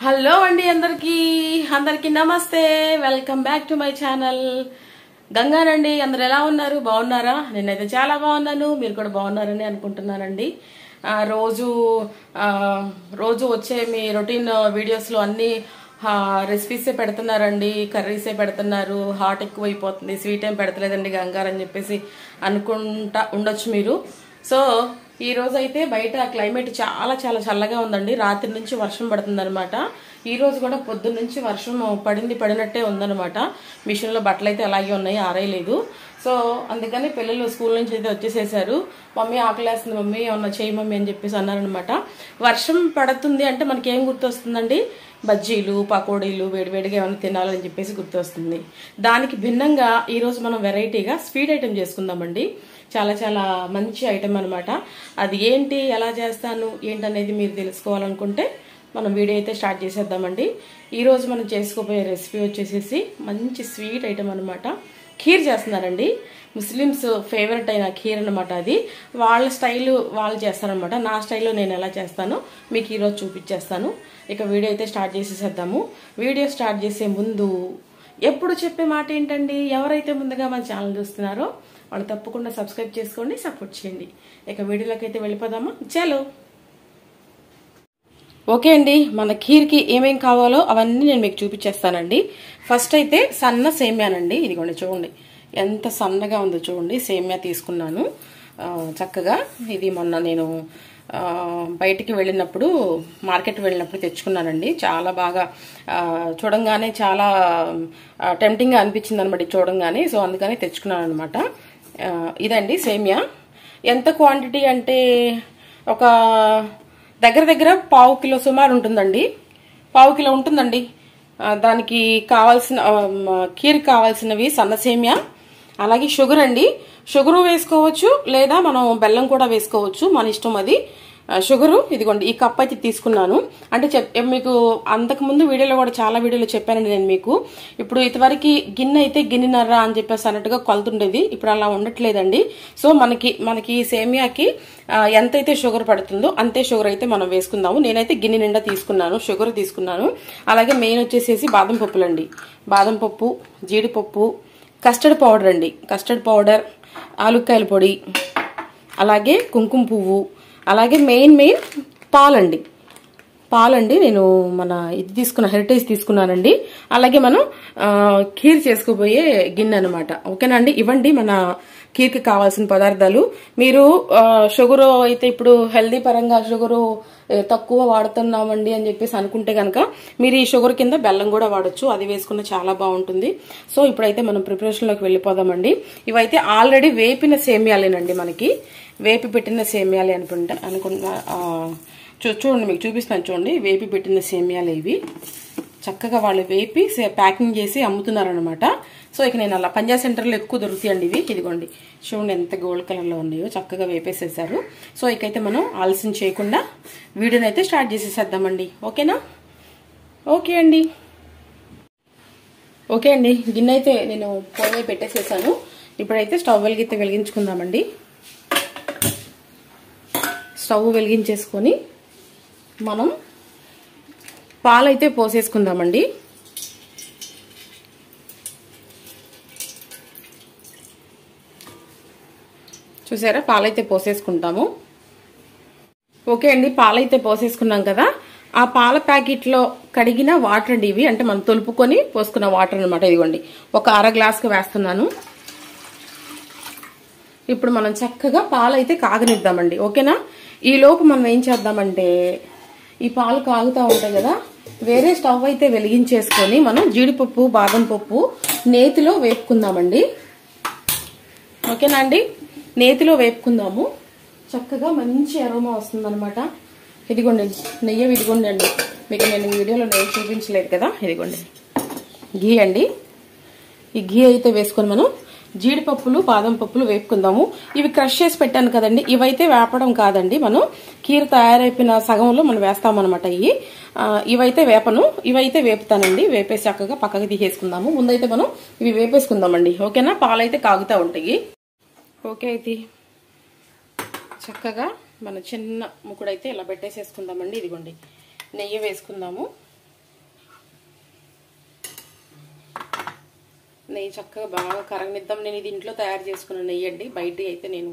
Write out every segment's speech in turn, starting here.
Hello అండి అందరికి నమస్తే welcome back to my channel గంగానండి. అందరు ఎలా ఉన్నారు? బాగున్నారా? నేనైతే చాలా బాగున్నాను, మీరు కూడా బాగున్నారని అనుకుంటున్నానండి. రోజు రోజు వచ్చే మీ రొటీన్ వీడియోస్ లో అన్ని రెసిపీసే పెడుతున్నారండి, కర్రీసే పెడుతున్నారు. హాట్ ఎక్కువైపోతుంది, స్వీట్ ఏం పెడతలేదండి గంగారు అని చెప్పేసి అనుకుంటా ఉండొచ్చు మీరు. సో ఈ రోజు అయితే బయట క్లైమేట్ చాలా చాలా చల్లగా ఉందండి. రాత్రి నుంచి వర్షం పడుతుంది అనమాట. ఈ రోజు కూడా పొద్దున్న నుంచి వర్షం పడినట్టే ఉందనమాట. మిషన్ లో బట్టలు అయితే అలాగే ఉన్నాయి, ఆరేయలేదు. సో అందుకని పిల్లలు స్కూల్ నుంచి అయితే వచ్చేసేసారు. మమ్మీ ఆకలేస్తుంది మమ్మీ, ఏమన్నా చేయి మమ్మీ అని చెప్పేసి అన్నారనమాట. వర్షం పడుతుంది అంటే మనకి ఏం గుర్తొస్తుందండి? బజ్జీలు, పకోడీలు, వేడివేడిగా ఏమైనా తినాలని చెప్పేసి గుర్తొస్తుంది. దానికి భిన్నంగా ఈరోజు మనం వెరైటీగా స్వీట్ ఐటెం చేసుకుందామండి. చాలా చాలా మంచి ఐటెం అనమాట. అది ఏంటి, ఎలా చేస్తాను ఏంటనేది మీరు తెలుసుకోవాలనుకుంటే మనం వీడియో అయితే స్టార్ట్ చేసేద్దామండి. ఈరోజు మనం చేసుకోబోయే రెసిపీ వచ్చేసేసి మంచి స్వీట్ ఐటెం అనమాట. ఖీర్ చేస్తున్నారండి. ముస్లిమ్స్ ఫేవరెట్ అయిన ఖీర్ అనమాట. అది వాళ్ళ స్టైల్ వాళ్ళు చేస్తారనమాట. నా స్టైల్లో నేను ఎలా చేస్తానో మీకు ఈరోజు చూపించేస్తాను. ఇక వీడియో అయితే స్టార్ట్ చేసేసేద్దాము. వీడియో స్టార్ట్ చేసే ముందు ఎప్పుడు చెప్పే మాట ఏంటండి, ఎవరైతే ముందుగా మన ఛానల్ చూస్తున్నారో వాళ్ళు తప్పకుండా సబ్స్క్రైబ్ చేసుకోండి, సపోర్ట్ చేయండి. ఇక వీడియోలోకి అయితే వెళ్ళిపోదామా? చలో. ఓకే అండి, మన ఖీర్కి ఏమేం కావాలో అవన్నీ నేను మీకు చూపించేస్తానండి. ఫస్ట్ అయితే సన్న సేమ్యానండి. ఇదిగోండి చూడండి ఎంత సన్నగా ఉందో చూడండి. సేమ్యా తీసుకున్నాను చక్కగా. ఇది మొన్న నేను బయటికి వెళ్ళినప్పుడు, మార్కెట్ వెళ్ళినప్పుడు తెచ్చుకున్నానండి. చాలా బాగా చూడంగానే చాలా టెంప్టింగ్గా అనిపించింది అనమాట చూడంగానే. సో అందుకని తెచ్చుకున్నాను అనమాట. ఇదండి సేమ్యా. ఎంత క్వాంటిటీ అంటే ఒక దగ్గర పావు కిలో సుమారు ఉంటుందండి. పావు కిలో ఉంటుందండి. దానికి కావాల్సిన ఖీర్ కావాల్సినవి సన్న సేమ్యా, అలాగే షుగర్ అండి. షుగరు వేసుకోవచ్చు, లేదా మనం బెల్లం కూడా వేసుకోవచ్చు, మన ఇష్టం అది. షుగరు ఇదిగోండి ఈ కప్ అయితే తీసుకున్నాను. అంటే మీకు అంతకుముందు వీడియోలో కూడా చాలా వీడియోలో చెప్పానండి నేను మీకు. ఇప్పుడు ఇంతవరకు గిన్నె అయితే గిన్నెన్నర అని చెప్పేసి అన్నట్టుగా కొలుతుండేది. ఇప్పుడు అలా ఉండట్లేదండి. సో మనకి సేమియాకి ఎంతైతే షుగర్ పడుతుందో అంతే షుగర్ అయితే మనం వేసుకుందాము. నేనైతే గిన్నె నిండా తీసుకున్నాను, షుగర్ తీసుకున్నాను. అలాగే మెయిన్ వచ్చేసేసి బాదం పప్పులండి. బాదం పప్పు, జీడిపప్పు, కస్టర్డ్ పౌడర్ అండి. కస్టర్డ్ పౌడర్, ఆలుక్కాయల పొడి, అలాగే కుంకుమ పువ్వు, అలాగే మెయిన్ పాలండి. నేను మన ఇది తీసుకున్న హెరిటేజ్ తీసుకున్నానండి. అలాగే మనం ఖీర్ చేసుకోబోయే గిన్నె అనమాట. ఓకేనా అండి? ఇవ్వండి మన ఖీర్కి కావాల్సిన పదార్థాలు. మీరు షుగర్ అయితే ఇప్పుడు హెల్దీ పరంగా షుగరు తక్కువ వాడుతున్నామండి అని చెప్పేసి అనుకుంటే కనుక మీరు ఈ షుగర్ కింద బెల్లం కూడా వాడచ్చు. అది వేసుకున్న చాలా బాగుంటుంది. సో ఇప్పుడైతే మనం ప్రిపరేషన్లోకి వెళ్ళిపోదామండి. ఇవైతే ఆల్రెడీ వేపిన సేమ్యాలేనండి. మనకి వేపి పెట్టిన సేమ్యాలే అనుకుంటా. చూడండి మీకు చూపిస్తాను చూడండి. వేపి పెట్టిన సేమ్యాలు ఇవి. చక్కగా వాళ్ళు వేపి ప్యాకింగ్ చేసి అమ్ముతున్నారనమాట. సో ఇక నేను అలా పంజాబ్ సెంటర్లో ఎక్కువ దొరుకుతాయండి ఇవి. ఇదిగోండి చూడండి ఎంత గోల్డ్ కలర్లో ఉన్నాయో, చక్కగా వేపేసేసారు. సో ఇకైతే మనం ఆలస్యం చేయకుండా వీడియోని అయితే స్టార్ట్ చేసేసేద్దామండి. ఓకేనా? ఓకే అండి. గిన్నె అయితే నేను పొయ్యి పెట్టేసేసాను. ఇప్పుడైతే స్టవ్ వెలిగించుకుందామండి. స్టవ్ వెలిగించేసుకొని మనం పాలైతే పోసేసుకుందామండి. చూసారా, పాలైతే పోసేసుకుంటాము. ఓకే అండి, పాలైతే పోసేసుకున్నాం కదా. ఆ పాల ప్యాకెట్లో కడిగిన వాటర్ అండి ఇవి. అంటే మనం తొలుపుకొని పోసుకున్న వాటర్ అనమాట. ఇదిగోండి ఒక అర గ్లాస్కి వేస్తున్నాను. ఇప్పుడు మనం చక్కగా పాలైతే కాగనిద్దామండి. ఓకేనా? ఈ లోపు మనం ఏం చేద్దామంటే, ఈ పాలు కాగుతూ ఉంటాయి కదా, వేరే స్టవ్ అయితే వెలిగించేసుకొని మనం జీడిపప్పు, బాదం పప్పు నేతిలో వేపుకుందామండి. ఓకేనా అండి? నేతిలో వేపుకుందాము. చక్కగా మంచి అరోమా వస్తుంది అనమాట. ఇదిగోండి నెయ్యి. ఇదిగోండి అండి, మీకు నేను వీడియోలో నెయ్యి చూపించలేదు కదా. ఇదిగోండి ఘీ అండి. ఈ ఘీ అయితే వేసుకొని మనం జీడిపప్పులు, బాదం పప్పులు వేపుకుందాము. ఇవి క్రష్ చేసి పెట్టాను కదండి, ఇవైతే వేపడం కాదండి. మనం ఖీర్ తయారైపోయిన సగంలో మనం వేస్తామన్నమాట. ఇవైతే వేపను, ఇవైతే వేపుతానండి. వేపేసి చక్కగా పక్కకి తీసేసుకుందాము. ముందైతే మనం ఇవి వేపేసుకుందామండి. ఓకేనా? పాలైతే కాగుతూ ఉంటాయి. ఓకే అయితే చక్కగా మన చిన్న ముక్కుడైతే ఇలా పెట్టేసేసుకుందామండి. ఇదిగోండి నెయ్యి వేసుకుందాము. నెయ్యి చక్కగా బాగా కరగనిద్దాం. నేను ఇది ఇంట్లో తయారు చేసుకున్న నెయ్యి అండి, బయట అయితే నేను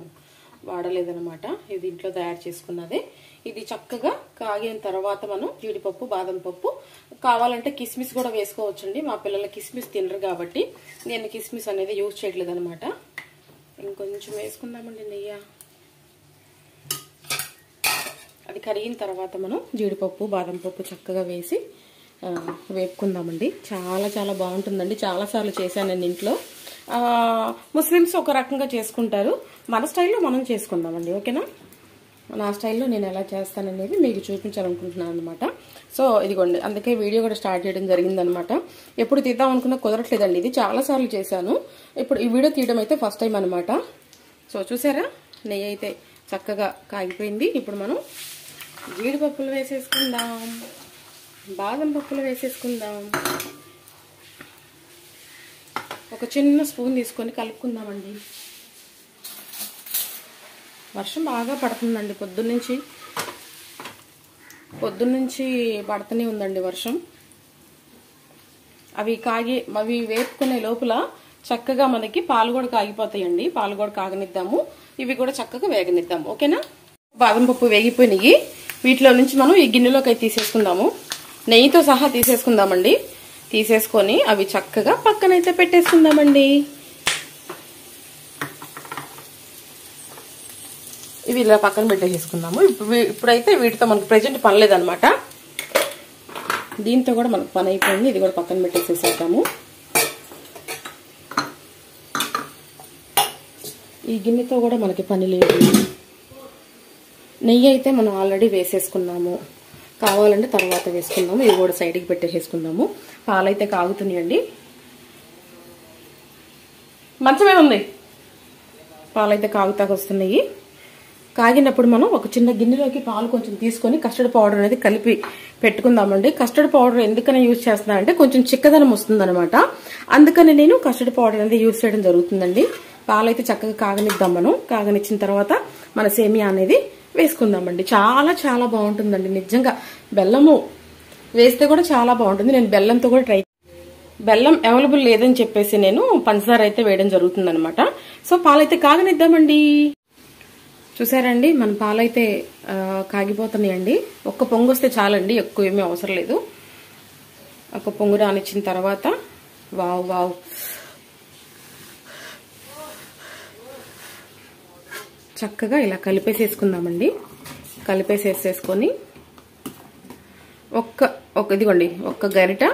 వాడలేదనమాట. ఇది ఇంట్లో తయారు చేసుకున్నదే. ఇది చక్కగా కాగిన తర్వాత మనం జీడిపప్పు, బాదం పప్పు, కావాలంటే కిస్మిస్ కూడా వేసుకోవచ్చండి. మా పిల్లలు కిస్మిస్ తినరు కాబట్టి నేను కిస్మిస్ అనేది యూజ్ చేయట్లేదు అనమాట. ఇంకొంచెం వేసుకుందామండి నెయ్యి. అది కరిగిన తర్వాత మనం జీడిపప్పు, బాదం పప్పు చక్కగా వేసి వేపుకుందామండి. చాలా చాలా బాగుంటుందండి. చాలాసార్లు చేశాను నేను ఇంట్లో. ముస్లిమ్స్ ఒక రకంగా చేసుకుంటారు, మన స్టైల్లో మనం చేసుకుందామండి. ఓకేనా? నా స్టైల్లో నేను ఎలా చేస్తాననేది మీకు చూపించాలనుకుంటున్నాను అనమాట. సో ఇదిగోండి, అందుకే వీడియో కూడా స్టార్ట్ చేయడం జరిగిందనమాట. ఎప్పుడు తీద్దాం అనుకున్నా కుదరట్లేదండి. ఇది చాలాసార్లు చేశాను, ఇప్పుడు ఈ వీడియో తీయడం అయితే ఫస్ట్ టైం అనమాట. సో చూసారా, నెయ్యి అయితే చక్కగా కాగిపోయింది. ఇప్పుడు మనం జీడిపప్పులు వేసేసుకుందాం, బాదం పప్పులు వేసేసుకుందాం. ఒక చిన్న స్పూన్ తీసుకొని కలుపుకుందామండి. వర్షం బాగా పడుతుందండి, పొద్దున్నుంచి పడుతూనే ఉందండి వర్షం. అవి వేపుకునే లోపల చక్కగా మనకి పాలు కూడా కాగిపోతాయండి. పాలు కూడా కాగనిద్దాము, ఇవి కూడా చక్కగా వేగనిద్దాము. ఓకేనా? బాదం పప్పు వేగిపోయినాయి. వీటిలో నుంచి మనం ఈ గిన్నెలోకి అయితే తీసేసుకుందాము. నెయ్యితో సహా తీసేసుకుందామండి. తీసేసుకొని అవి చక్కగా పక్కనైతే పెట్టేసుకుందామండి. ఇవి ఇలా పక్కన పెట్టేసుకుందాము. ఇప్పుడైతే వీటితో మనకు ప్రెజెంట్ పని లేదనమాట. దీంతో కూడా మనకు పని అయిపోయింది. ఇది కూడా పక్కన పెట్టేసేసాము. ఈ గిన్నెతో కూడా మనకి పని లేదు. నెయ్యి అయితే మనం ఆల్రెడీ వేసేసుకున్నాము, కావాలంటే తర్వాత వేసుకుందాము. ఇది కూడా సైడ్కి పెట్టేసుకుందాము. పాలైతే కాగుతున్నాయండి. మంచమే ఉంది. పాలైతే కాగుతాకొస్తున్నాయి. కాగినప్పుడు మనం ఒక చిన్న గిన్నెలోకి పాలు కొంచెం తీసుకొని కస్టర్డ్ పౌడర్ అనేది కలిపి పెట్టుకుందామండి. కస్టర్డ్ పౌడర్ ఎందుకని యూజ్ చేస్తున్నానంటే కొంచెం చిక్కదనం వస్తుందన్నమాట. అందుకని నేను కస్టర్డ్ పౌడర్ అనేది యూజ్ చేయడం జరుగుతుందండి. పాలైతే చక్కగా కాగనిద్దాం. మనం కాగనిచ్చిన తర్వాత మన సేమియా అనేది వేసుకుందామండి. చాలా చాలా బాగుంటుందండి నిజంగా. బెల్లము వేస్తే కూడా చాలా బాగుంటుంది. నేను బెల్లంతో కూడా బెల్లం అవైలబుల్ లేదని చెప్పేసి నేను పంచదార అయితే వేయడం జరుగుతుంది అనమాట. సో పాలైతే కాగనిద్దామండి. చూసారండి, మన పాలైతే కాగిపోతున్నాయండి. ఒక్క పొంగు వస్తే చాలండి, ఎక్కువ ఏమీ అవసరం లేదు. ఒక పొంగు రానిచ్చిన తర్వాత వావ్ వావ్ చక్కగా ఇలా కలిపేసేసుకుందామండి. కలిపేసేసుకొని ఇదిగోండి ఒక్క గరిట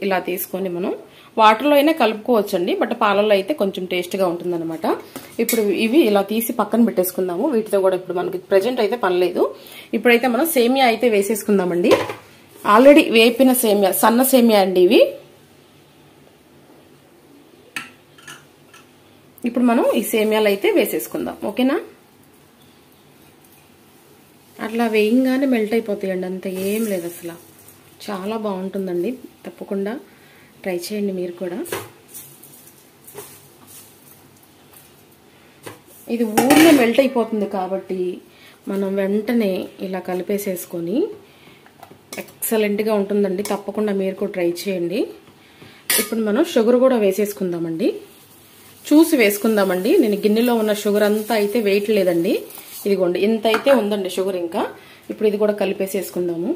ఇలా తీసుకొని మనం వాటర్లో అయినా కలుపుకోవచ్చండి, బట్ పాలల్లో అయితే కొంచెం టేస్ట్గా ఉంటుందన్నమాట. ఇప్పుడు ఇవి ఇలా తీసి పక్కన పెట్టేసుకుందాము. వీటితో కూడా ఇప్పుడు మనకి ప్రెజెంట్ అయితే పని లేదు. ఇప్పుడైతే మనం సేమియా అయితే వేసేసుకుందామండి. ఆల్రెడీ వేపిన సేమియా, సన్న సేమియా అండి ఇవి. ఇప్పుడు మనం ఈ సేమియాలు అయితే వేసేసుకుందాం. ఓకేనా? అట్లా వేయంగానే మెల్ట్ అయిపోతాయండి, అంత ఏం లేదు అసలు. చాలా బాగుంటుందండి, తప్పకుండా ట్రై చేయండి మీరు కూడా. ఇది ఊరిలో మెల్ట్ అయిపోతుంది కాబట్టి మనం వెంటనే ఇలా కలిపేసేసుకొని ఎక్సలెంట్గా ఉంటుందండి. తప్పకుండా మీరు కూడా ట్రై చేయండి. ఇప్పుడు మనం షుగర్ కూడా వేసేసుకుందామండి. చూసి వేసుకుందామండి. నేను గిన్నెలో ఉన్న షుగర్ అంతా అయితే వేయట్లేదండి. ఇదిగోండి ఇంత అయితే ఉందండి షుగర్. ఇంకా ఇప్పుడు ఇది కూడా కలిపేసేసుకుందాము.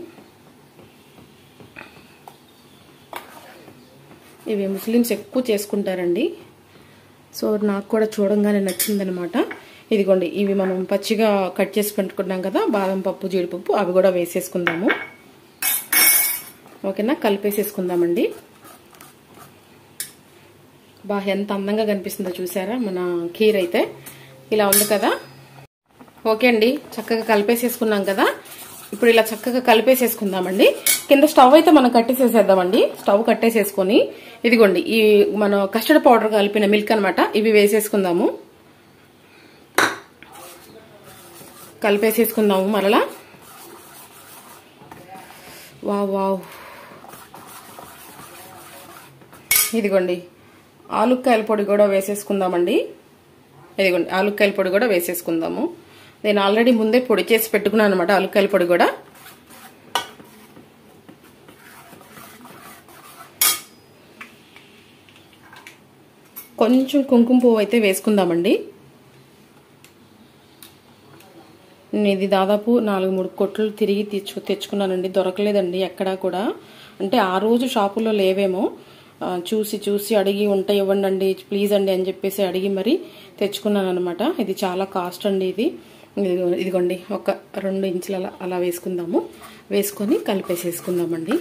ఇవి ముస్లిమ్స్ ఎక్కువ చేసుకుంటారండి. సో నాకు కూడా చూడంగానే నచ్చిందనమాట. ఇదిగోండి ఇవి మనం పచ్చిగా కట్ చేసి పెట్టుకున్నాం కదా, బాదం పప్పు, జీడిపప్పు, అవి కూడా వేసేసుకుందాము. ఓకేనా? కలిపేసేసుకుందామండి. బాగా ఎంత అందంగా కనిపిస్తుందో చూసారా మన ఖీర్ అయితే. ఇలా ఉంది కదా. ఓకే అండి, చక్కగా కలిపేసేసుకున్నాం కదా. ఇప్పుడు ఇలా చక్కగా కలిపేసేసుకుందామండి. కింద స్టవ్ అయితే మనం కట్టేసేసేద్దామండి. స్టవ్ కట్టేసేసుకొని ఇదిగోండి ఈ మనం కస్టర్డ్ పౌడర్ కలిపిన మిల్క్ అనమాట, ఇవి వేసేసుకుందాము. కలిపేసేసుకుందాము మరలా. Wow wow. ఇదిగోండి ఆలుక్కాయల పొడి కూడా వేసేసుకుందామండి. ఇదిగోండి ఆలుక్కాయల పొడి కూడా వేసేసుకుందాము. నేను ఆల్రెడీ ముందే పొడి చేసి పెట్టుకున్నాను అనమాట ఆలుక్కాయల పొడి కూడా. కొంచెం కుంకుమ పువ్వు అయితే వేసుకుందామండి. నేను ఇది దాదాపు 4-3 కొట్లు తిరిగి తెచ్చుకున్నానండి. దొరకలేదండి ఎక్కడా కూడా. అంటే ఆ రోజు షాపులో లేవేమో, చూసి అడిగి ఉంటే ఇవ్వండి ప్లీజ్ అండి అని చెప్పేసి అడిగి మరి తెచ్చుకున్నాను అనమాట. ఇది చాలా కాస్ట్ అండి. ఇదిగోండి ఒక 2 ఇంచుల అలా వేసుకుందాము. వేసుకొని కలిపేసేసుకుందామండి.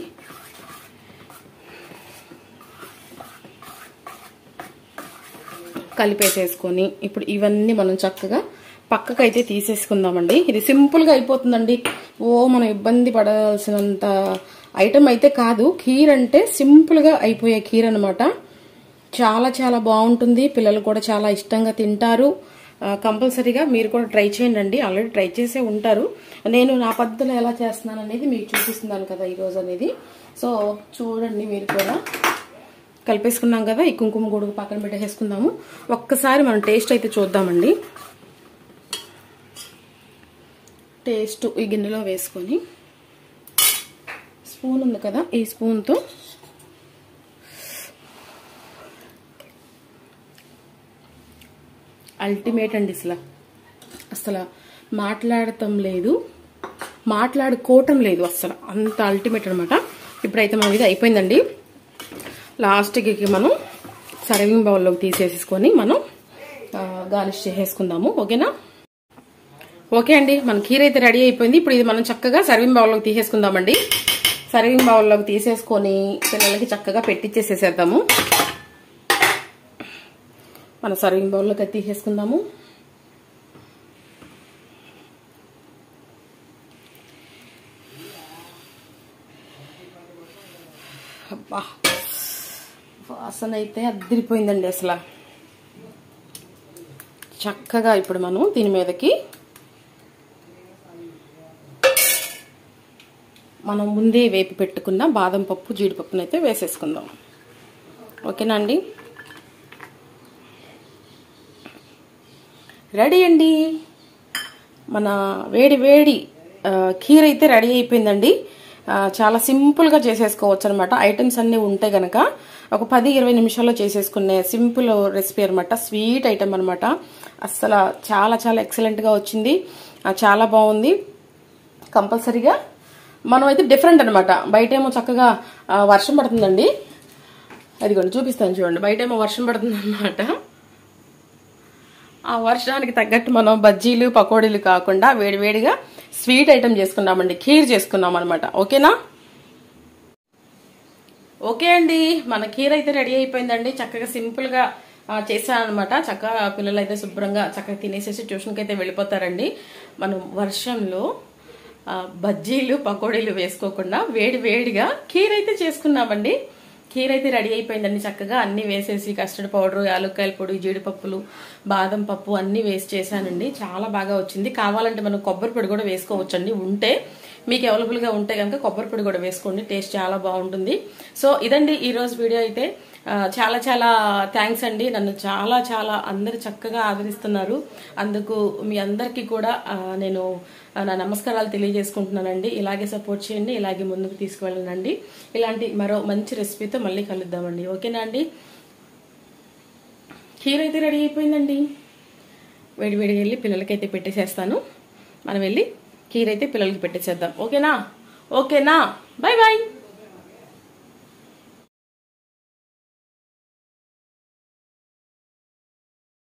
కలిపేసేసుకొని ఇప్పుడు ఇవన్నీ మనం చక్కగా పక్కకైతే తీసేసుకుందామండి. ఇది సింపుల్గా అయిపోతుందండి. మనం ఇబ్బంది పడాల్సినంత ఐటమ్ అయితే కాదు. ఖీర్ అంటే సింపుల్గా అయిపోయే ఖీర్ అనమాట. చాలా చాలా బాగుంటుంది. పిల్లలు కూడా చాలా ఇష్టంగా తింటారు. కంపల్సరీగా మీరు కూడా ట్రై చేయండి. ఆల్రెడీ ట్రై చేసే ఉంటారు. నేను నా పద్ధతిలో ఎలా చేస్తున్నాను అనేది మీకు చూపిస్తున్నాను కదా ఈరోజు అనేది. సో చూడండి మీరు కూడా. కలిపేసుకున్నాం కదా, ఈ కుంకుమ గొడుగు పక్కన పెట్టేసుకుందాము. ఒక్కసారి మనం టేస్ట్ అయితే చూద్దామండి. టేస్ట్ ఈ గిన్నెలో వేసుకొని స్పూన్ ఉంది కదా, ఈ స్పూన్తో అల్టిమేట్ అండి. అసలు మాట్లాడటం లేదు, మాట్లాడుకోవటం లేదు, అసలు అంత అల్టిమేట్ అనమాట. ఇప్పుడైతే మనం ఇది అయిపోయిందండి. లాస్ట్కి మనం సర్వింగ్ బౌల్లోకి తీసేసుకొని మనం గార్నిష్ చేసేసుకుందాము. ఓకేనా? ఓకే అండి, మన ఖీర్ అయితే రెడీ అయిపోయింది. ఇప్పుడు ఇది మనం చక్కగా సర్వింగ్ బౌల్లోకి తీసేసుకుందామండి. సర్వింగ్ బౌల్లోకి తీసేసుకొని పిల్లలకి చక్కగా పెట్టించేసేసేద్దాము. మన సర్వింగ్ బౌల్లోకి తీసేసుకుందాము. అబ్బా, వాసన అయితే అద్దరిపోయిందండి అసలు. చక్కగా ఇప్పుడు మనం దీని మీదకి మనం ముందే వేపి పెట్టుకున్న బాదం పప్పు, జీడిపప్పును అయితే వేసేసుకుందాం. ఓకేనా అండి? రెడీ అండి, మన వేడి వేడి ఖీర్ అయితే రెడీ అయిపోయిందండి. చాలా సింపుల్గా చేసేసుకోవచ్చు అనమాట. ఐటమ్స్ అన్నీ ఉంటే గనక ఒక 10-20 నిమిషాల్లో చేసేసుకునే సింపుల్ రెసిపీ అనమాట. స్వీట్ ఐటమ్ అనమాట. అస్సలు చాలా చాలా ఎక్సలెంట్గా వచ్చింది. చాలా బాగుంది. కంపల్సరీగా మనం అయితే డిఫరెంట్ అనమాట. బయటేమో చక్కగా వర్షం పడుతుందండి. అదిగోండి చూపిస్తాను చూడండి. బయటేమో వర్షం పడుతుంది అనమాట. ఆ వర్షానికి తగ్గట్టు మనం బజ్జీలు, పకోడీలు కాకుండా వేడివేడిగా స్వీట్ ఐటమ్ చేసుకున్నామండి. ఖీర్ చేసుకున్నాం అనమాట. ఓకేనా? ఓకే అండి, మన ఖీర్ అయితే రెడీ అయిపోయిందండి. చక్కగా సింపుల్ గా చేశాను అనమాట. చక్కగా పిల్లలు అయితే శుభ్రంగా చక్కగా తినేసేసి ట్యూషన్కి అయితే వెళ్ళిపోతారండి. మనం వర్షంలో బజ్జీలు, పకోడీలు వేసుకోకుండా వేడి వేడిగా ఖీర్ అయితే చేసుకున్నామండి. ఖీర్ అయితే రెడీ అయిపోయిందండి. చక్కగా అన్ని వేసేసి కస్టర్డ్ పౌడర్, యాలక్కాయల పొడి, జీడిపప్పులు, బాదం పప్పు అన్ని వేసి చేశానండి. చాలా బాగా వచ్చింది. కావాలంటే మనం కొబ్బరి పొడి కూడా వేసుకోవచ్చండి. ఉంటే మీకు అవైలబుల్ గా ఉంటే కనుక కొబ్బరి పొడి కూడా వేసుకోండి. టేస్ట్ చాలా బాగుంటుంది. సో ఇదండి ఈ రోజు వీడియో అయితే. చాలా చాలా థ్యాంక్స్ అండి. నన్ను చాలా చాలా అందరు చక్కగా ఆదరిస్తున్నారు. అందుకు మీ అందరికీ కూడా నేను నా నమస్కారాలు తెలియజేసుకుంటున్నానండి. ఇలాగే సపోర్ట్ చేయండి, ఇలాగే ముందుకు తీసుకువెళ్ళండి. ఇలాంటి మరో మంచి రెసిపీతో మళ్ళీ కలుద్దామండి. ఓకేనా అండి? ఖీర్ అయితే రెడీ అయిపోయిందండి. వేడివేడిగా వెళ్ళి పిల్లలకైతే పెట్టేసేస్తాను. మనం వెళ్ళి ఖీర్ అయితే పిల్లలకి పెట్టేసేద్దాం. ఓకేనా? ఓకేనా? Bye bye.